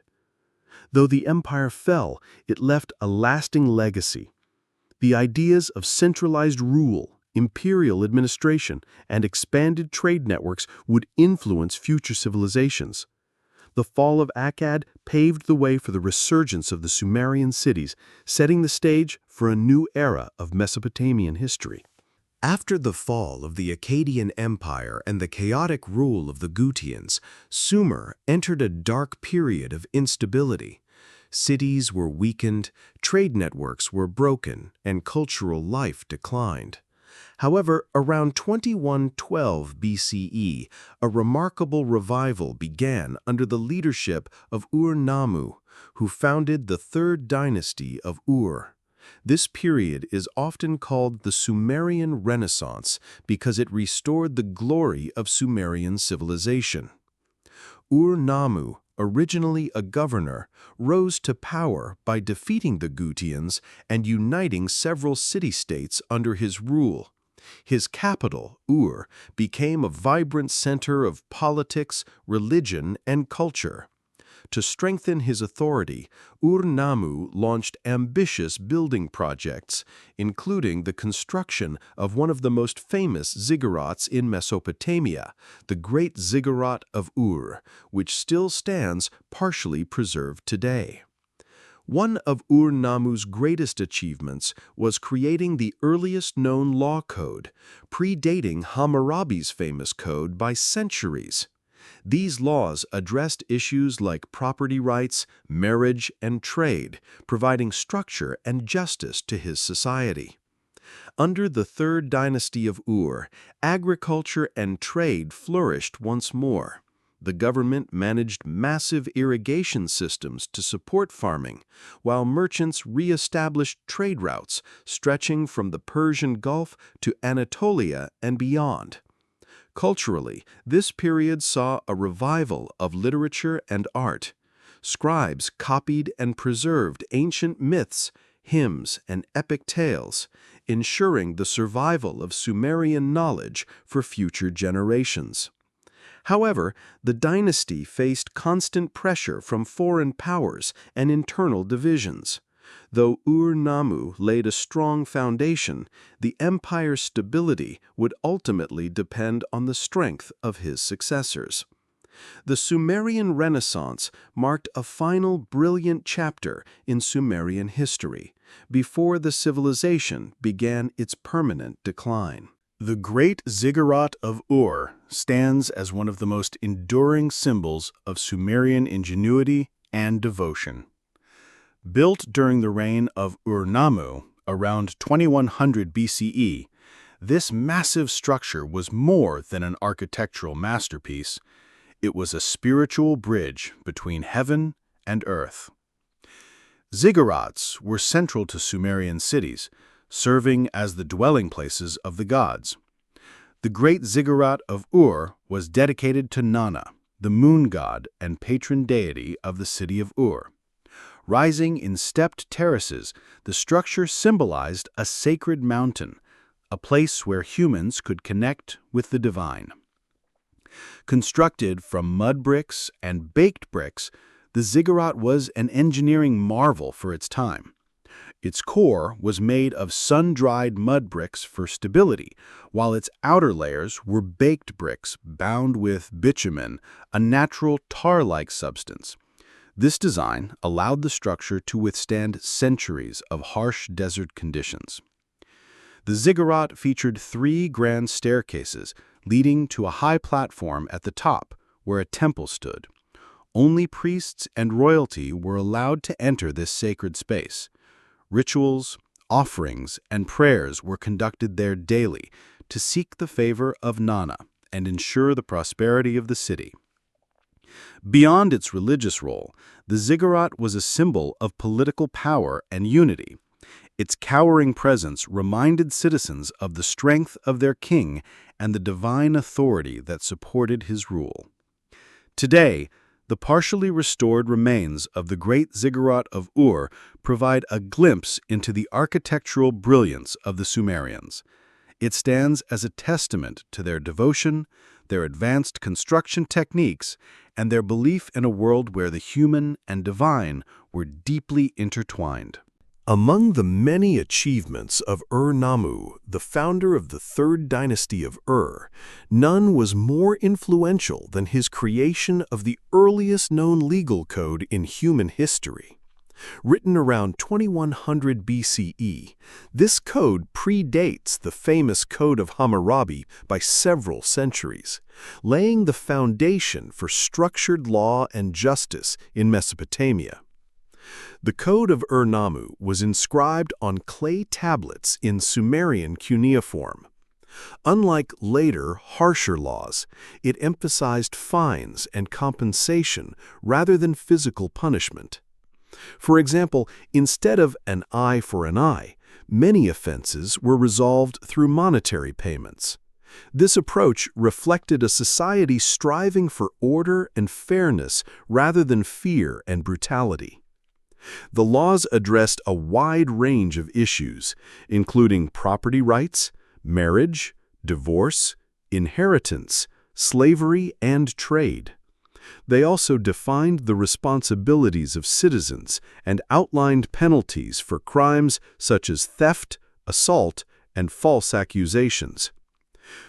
Though the empire fell, it left a lasting legacy. The ideas of centralized rule, imperial administration, and expanded trade networks would influence future civilizations. The fall of Akkad paved the way for the resurgence of the Sumerian cities, setting the stage for a new era of Mesopotamian history. After the fall of the Akkadian Empire and the chaotic rule of the Gutians, Sumer entered a dark period of instability. Cities were weakened, trade networks were broken, and cultural life declined. However, around 2112 BCE, a remarkable revival began under the leadership of Ur-Nammu, who founded the third dynasty of Ur. This period is often called the Sumerian Renaissance because it restored the glory of Sumerian civilization. Ur-Nammu, originally a governor, rose to power by defeating the Gutians and uniting several city-states under his rule. His capital, Ur, became a vibrant center of politics, religion, and culture. To strengthen his authority, Ur-Nammu launched ambitious building projects, including the construction of one of the most famous ziggurats in Mesopotamia, the Great Ziggurat of Ur, which still stands partially preserved today. One of Ur-Nammu's greatest achievements was creating the earliest known law code, predating Hammurabi's famous code by centuries. These laws addressed issues like property rights, marriage, and trade, providing structure and justice to his society. Under the third dynasty of Ur, agriculture and trade flourished once more. The government managed massive irrigation systems to support farming, while merchants re-established trade routes stretching from the Persian Gulf to Anatolia and beyond. Culturally, this period saw a revival of literature and art. Scribes copied and preserved ancient myths, hymns, and epic tales, ensuring the survival of Sumerian knowledge for future generations. However, the dynasty faced constant pressure from foreign powers and internal divisions. Though Ur-Nammu laid a strong foundation, the empire's stability would ultimately depend on the strength of his successors. The Sumerian Renaissance marked a final brilliant chapter in Sumerian history, before the civilization began its permanent decline. The Great Ziggurat of Ur stands as one of the most enduring symbols of Sumerian ingenuity and devotion. Built during the reign of Ur-Nammu, around 2100 BCE, this massive structure was more than an architectural masterpiece. It was a spiritual bridge between heaven and earth. Ziggurats were central to Sumerian cities, serving as the dwelling places of the gods. The Great Ziggurat of Ur was dedicated to Nana, the moon god and patron deity of the city of Ur. Rising in stepped terraces, the structure symbolized a sacred mountain, a place where humans could connect with the divine. Constructed from mud bricks and baked bricks, the ziggurat was an engineering marvel for its time. Its core was made of sun-dried mud bricks for stability, while its outer layers were baked bricks bound with bitumen, a natural tar-like substance. This design allowed the structure to withstand centuries of harsh desert conditions. The ziggurat featured 3 grand staircases leading to a high platform at the top where a temple stood. Only priests and royalty were allowed to enter this sacred space. Rituals, offerings, and prayers were conducted there daily to seek the favor of Nana and ensure the prosperity of the city. Beyond its religious role, the ziggurat was a symbol of political power and unity. Its cowering presence reminded citizens of the strength of their king and the divine authority that supported his rule. Today, the partially restored remains of the great ziggurat of Ur provide a glimpse into the architectural brilliance of the Sumerians. It stands as a testament to their devotion, their advanced construction techniques, and their belief in a world where the human and divine were deeply intertwined. Among the many achievements of Ur-Nammu, the founder of the third dynasty of Ur, none was more influential than his creation of the earliest known legal code in human history. Written around 2100 BCE, this code predates the famous Code of Hammurabi by several centuries, laying the foundation for structured law and justice in Mesopotamia. The Code of Ur-Nammu was inscribed on clay tablets in Sumerian cuneiform. Unlike later, harsher laws, it emphasized fines and compensation rather than physical punishment. For example, instead of an eye for an eye, many offenses were resolved through monetary payments. This approach reflected a society striving for order and fairness rather than fear and brutality. The laws addressed a wide range of issues, including property rights, marriage, divorce, inheritance, slavery, and trade. They also defined the responsibilities of citizens and outlined penalties for crimes such as theft, assault, and false accusations.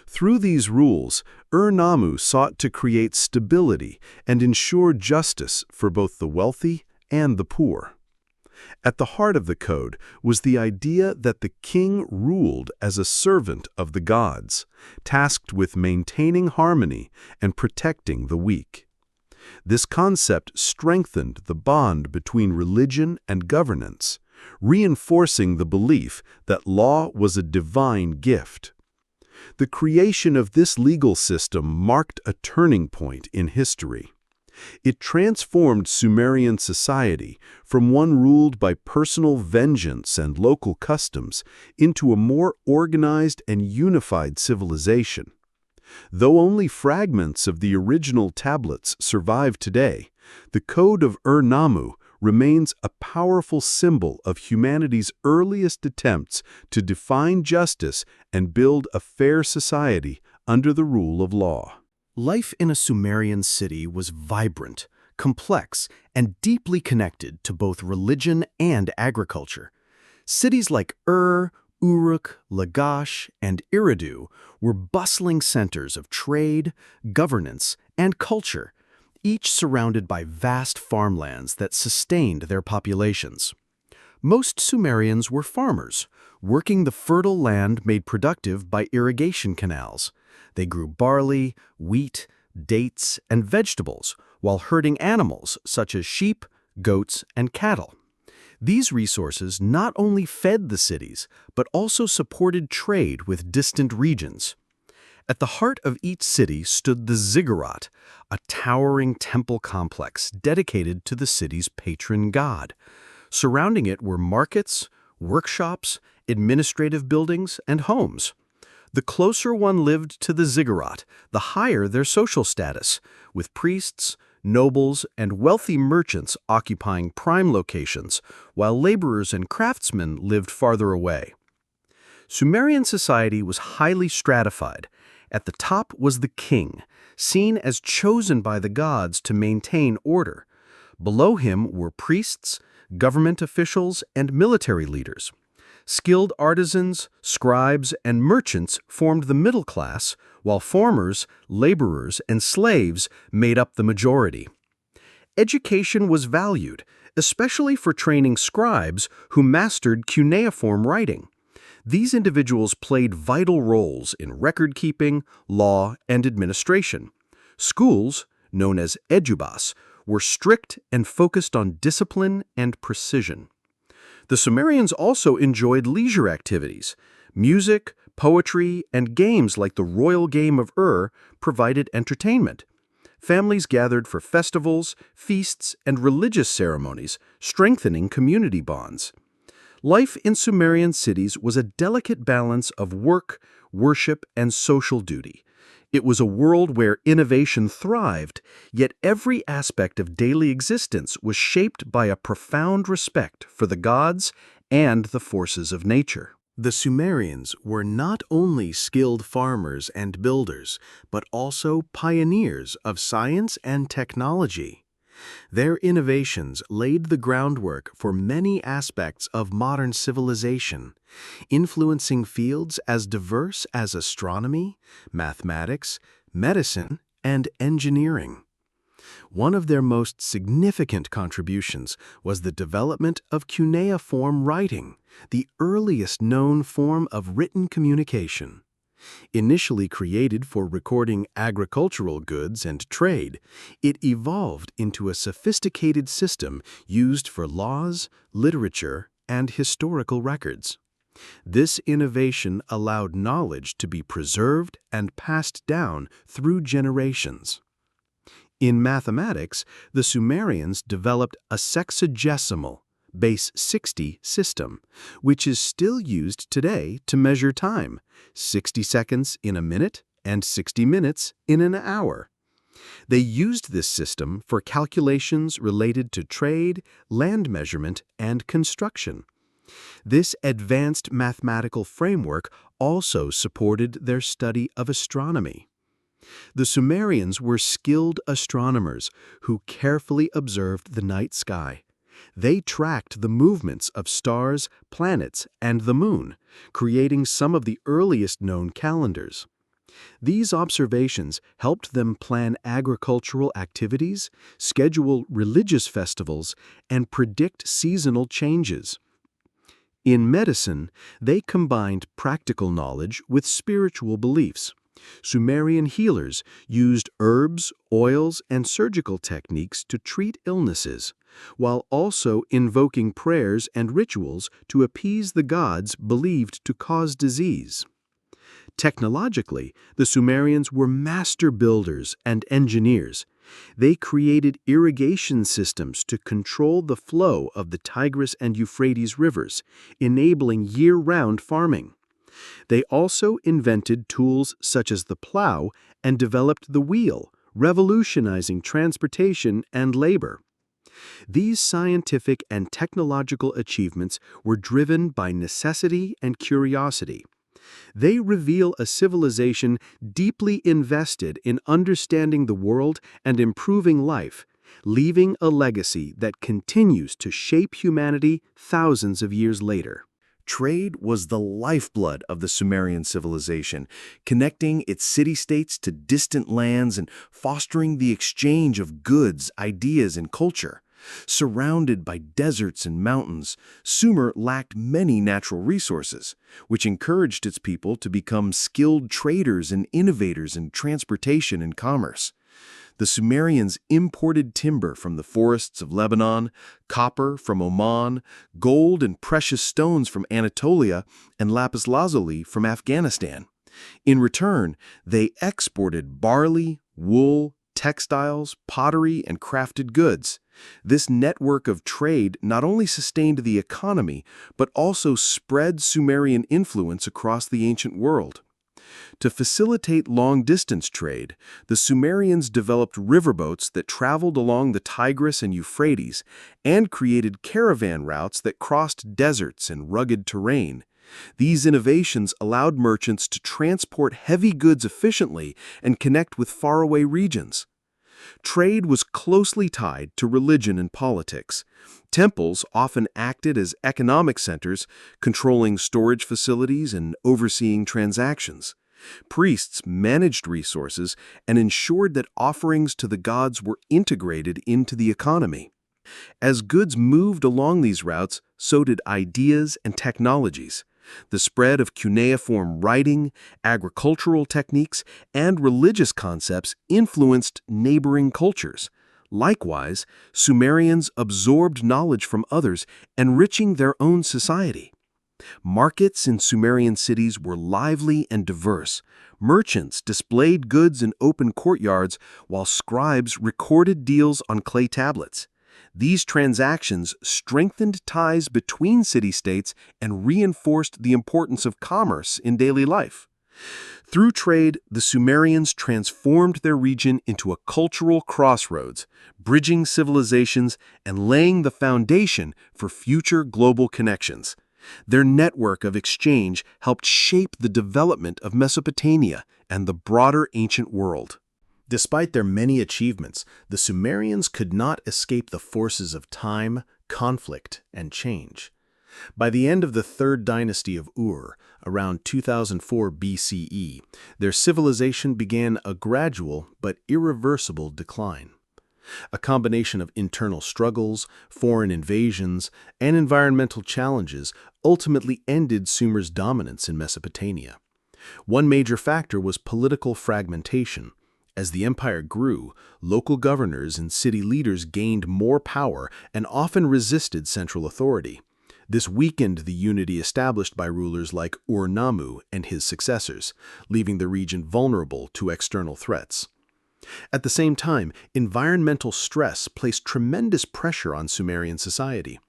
Through these rules, Ur-Nammu sought to create stability and ensure justice for both the wealthy and the poor. At the heart of the code was the idea that the king ruled as a servant of the gods, tasked with maintaining harmony and protecting the weak. This concept strengthened the bond between religion and governance, reinforcing the belief that law was a divine gift. The creation of this legal system marked a turning point in history. It transformed Sumerian society from one ruled by personal vengeance and local customs into a more organized and unified civilization. Though only fragments of the original tablets survive today, the Code of Ur-Nammu remains a powerful symbol of humanity's earliest attempts to define justice and build a fair society under the rule of law. Life in a Sumerian city was vibrant, complex, and deeply connected to both religion and agriculture. Cities like Ur, Uruk, Lagash, and Eridu were bustling centers of trade, governance, and culture, each surrounded by vast farmlands that sustained their populations. Most Sumerians were farmers, working the fertile land made productive by irrigation canals. They grew barley, wheat, dates, and vegetables, while herding animals such as sheep, goats, and cattle. These resources not only fed the cities, but also supported trade with distant regions. At the heart of each city stood the ziggurat, a towering temple complex dedicated to the city's patron god. Surrounding it were markets, workshops, administrative buildings, and homes. The closer one lived to the ziggurat, the higher their social status, with priests, nobles, and wealthy merchants occupying prime locations, while laborers and craftsmen lived farther away. Sumerian society was highly stratified. At the top was the king, seen as chosen by the gods to maintain order. Below him were priests, government officials, and military leaders. Skilled artisans, scribes, and merchants formed the middle class, while farmers, laborers, and slaves made up the majority. Education was valued, especially for training scribes who mastered cuneiform writing. These individuals played vital roles in record-keeping, law, and administration. Schools, known as edubas, were strict and focused on discipline and precision. The Sumerians also enjoyed leisure activities. Music, poetry, and games like the royal game of Ur provided entertainment. Families gathered for festivals, feasts, and religious ceremonies, strengthening community bonds. Life in Sumerian cities was a delicate balance of work, worship, and social duty. It was a world where innovation thrived, yet every aspect of daily existence was shaped by a profound respect for the gods and the forces of nature. The Sumerians were not only skilled farmers and builders, but also pioneers of science and technology. Their innovations laid the groundwork for many aspects of modern civilization, influencing fields as diverse as astronomy, mathematics, medicine, and engineering. One of their most significant contributions was the development of cuneiform writing, the earliest known form of written communication. Initially created for recording agricultural goods and trade, it evolved into a sophisticated system used for laws, literature, and historical records. This innovation allowed knowledge to be preserved and passed down through generations. In mathematics, the Sumerians developed a sexagesimal, base 60 system, which is still used today to measure time, 60 seconds in a minute and 60 minutes in an hour. They used this system for calculations related to trade, land measurement, and construction. This advanced mathematical framework also supported their study of astronomy. The Sumerians were skilled astronomers who carefully observed the night sky. They tracked the movements of stars, planets, and the moon, creating some of the earliest known calendars. These observations helped them plan agricultural activities, schedule religious festivals, and predict seasonal changes. In medicine, they combined practical knowledge with spiritual beliefs. Sumerian healers used herbs, oils, and surgical techniques to treat illnesses, while also invoking prayers and rituals to appease the gods believed to cause disease. Technologically, the Sumerians were master builders and engineers. They created irrigation systems to control the flow of the Tigris and Euphrates rivers, enabling year-round farming. They also invented tools such as the plow and developed the wheel, revolutionizing transportation and labor. These scientific and technological achievements were driven by necessity and curiosity. They reveal a civilization deeply invested in understanding the world and improving life, leaving a legacy that continues to shape humanity thousands of years later. Trade was the lifeblood of the Sumerian civilization, connecting its city-states to distant lands and fostering the exchange of goods, ideas, and culture. Surrounded by deserts and mountains, Sumer lacked many natural resources, which encouraged its people to become skilled traders and innovators in transportation and commerce. The Sumerians imported timber from the forests of Lebanon, copper from Oman, gold and precious stones from Anatolia, and lapis lazuli from Afghanistan. In return, they exported barley, wool, textiles, pottery, and crafted goods. This network of trade not only sustained the economy, but also spread Sumerian influence across the ancient world. To facilitate long-distance trade, the Sumerians developed riverboats that traveled along the Tigris and Euphrates and created caravan routes that crossed deserts and rugged terrain. These innovations allowed merchants to transport heavy goods efficiently and connect with faraway regions. Trade was closely tied to religion and politics. Temples often acted as economic centers, controlling storage facilities and overseeing transactions. Priests managed resources and ensured that offerings to the gods were integrated into the economy. As goods moved along these routes, so did ideas and technologies. The spread of cuneiform writing, agricultural techniques, and religious concepts influenced neighboring cultures. Likewise, Sumerians absorbed knowledge from others, enriching their own society. Markets in Sumerian cities were lively and diverse. Merchants displayed goods in open courtyards, while scribes recorded deals on clay tablets. These transactions strengthened ties between city-states and reinforced the importance of commerce in daily life. Through trade, the Sumerians transformed their region into a cultural crossroads, bridging civilizations and laying the foundation for future global connections. Their network of exchange helped shape the development of Mesopotamia and the broader ancient world. Despite their many achievements, the Sumerians could not escape the forces of time, conflict, and change. By the end of the Third Dynasty of Ur, around 2004 BCE, their civilization began a gradual but irreversible decline. A combination of internal struggles, foreign invasions, and environmental challenges ultimately ended Sumer's dominance in Mesopotamia. One major factor was political fragmentation. As the empire grew, local governors and city leaders gained more power and often resisted central authority. This weakened the unity established by rulers like Ur-Nammu and his successors, leaving the region vulnerable to external threats. At the same time, environmental stress placed tremendous pressure on Sumerian society.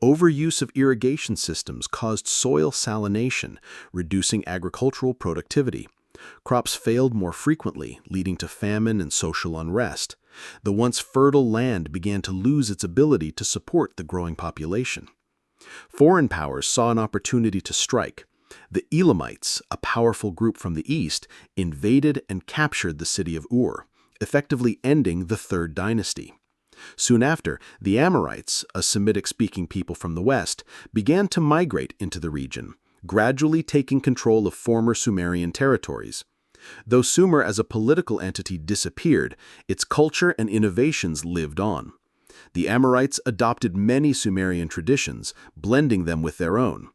Overuse of irrigation systems caused soil salination, reducing agricultural productivity. Crops failed more frequently, leading to famine and social unrest. The once fertile land began to lose its ability to support the growing population. Foreign powers saw an opportunity to strike. The Elamites, a powerful group from the east, invaded and captured the city of Ur, effectively ending the Third Dynasty. Soon after, the Amorites, a Semitic-speaking people from the west, began to migrate into the region, gradually taking control of former Sumerian territories. Though Sumer as a political entity disappeared, its culture and innovations lived on. The Amorites adopted many Sumerian traditions, blending them with their own.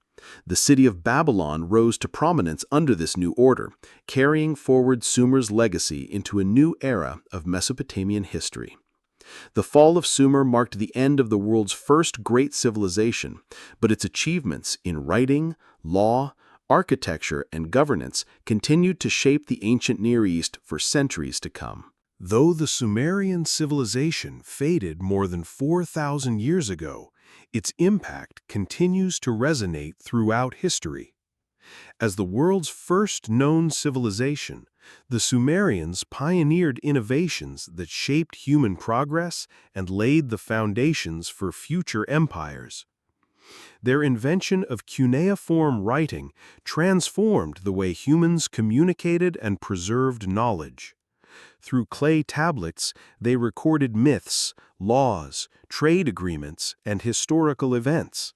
The city of Babylon rose to prominence under this new order, carrying forward Sumer's legacy into a new era of Mesopotamian history. The fall of Sumer marked the end of the world's first great civilization, but its achievements in writing, law, architecture, and governance continued to shape the ancient Near East for centuries to come. Though the Sumerian civilization faded more than 4,000 years ago, its impact continues to resonate throughout history. As the world's first known civilization, the Sumerians pioneered innovations that shaped human progress and laid the foundations for future empires. Their invention of cuneiform writing transformed the way humans communicated and preserved knowledge. Through clay tablets, they recorded myths, laws, trade agreements, and historical events.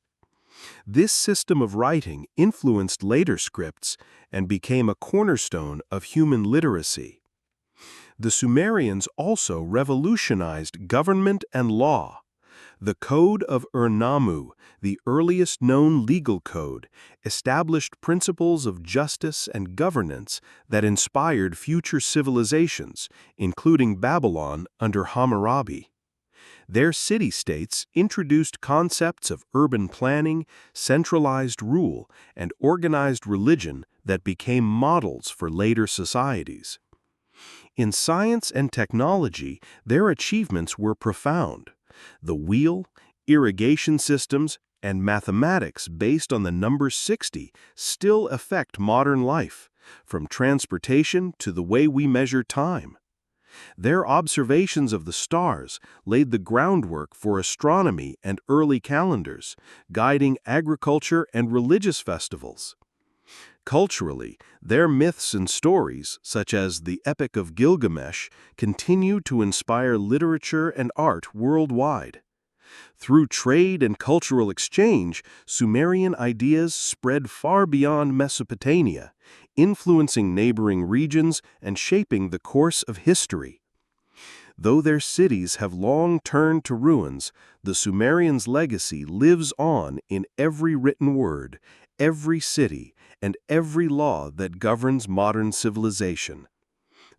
This system of writing influenced later scripts and became a cornerstone of human literacy. The Sumerians also revolutionized government and law. The Code of Ur-Nammu, the earliest known legal code, established principles of justice and governance that inspired future civilizations, including Babylon under Hammurabi. Their city-states introduced concepts of urban planning, centralized rule, and organized religion that became models for later societies. In science and technology, their achievements were profound. The wheel, irrigation systems, and mathematics based on the number 60 still affect modern life, from transportation to the way we measure time. Their observations of the stars laid the groundwork for astronomy and early calendars, guiding agriculture and religious festivals. Culturally, their myths and stories, such as the Epic of Gilgamesh, continue to inspire literature and art worldwide. Through trade and cultural exchange, Sumerian ideas spread far beyond Mesopotamia, influencing neighboring regions and shaping the course of history. Though their cities have long turned to ruins, the Sumerians' legacy lives on in every written word, every city, and every law that governs modern civilization.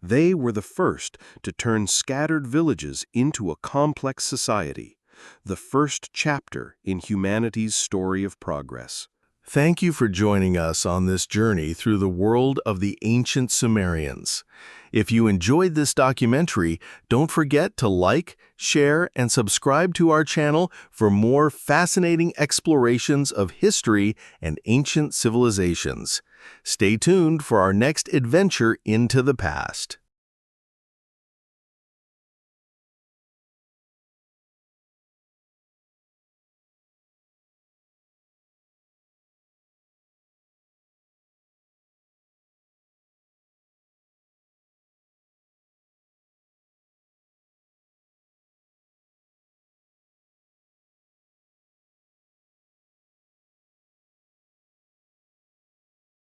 They were the first to turn scattered villages into a complex society, the first chapter in humanity's story of progress. Thank you for joining us on this journey through the world of the ancient Sumerians. If you enjoyed this documentary, don't forget to like, share, and subscribe to our channel for more fascinating explorations of history and ancient civilizations. Stay tuned for our next adventure into the past.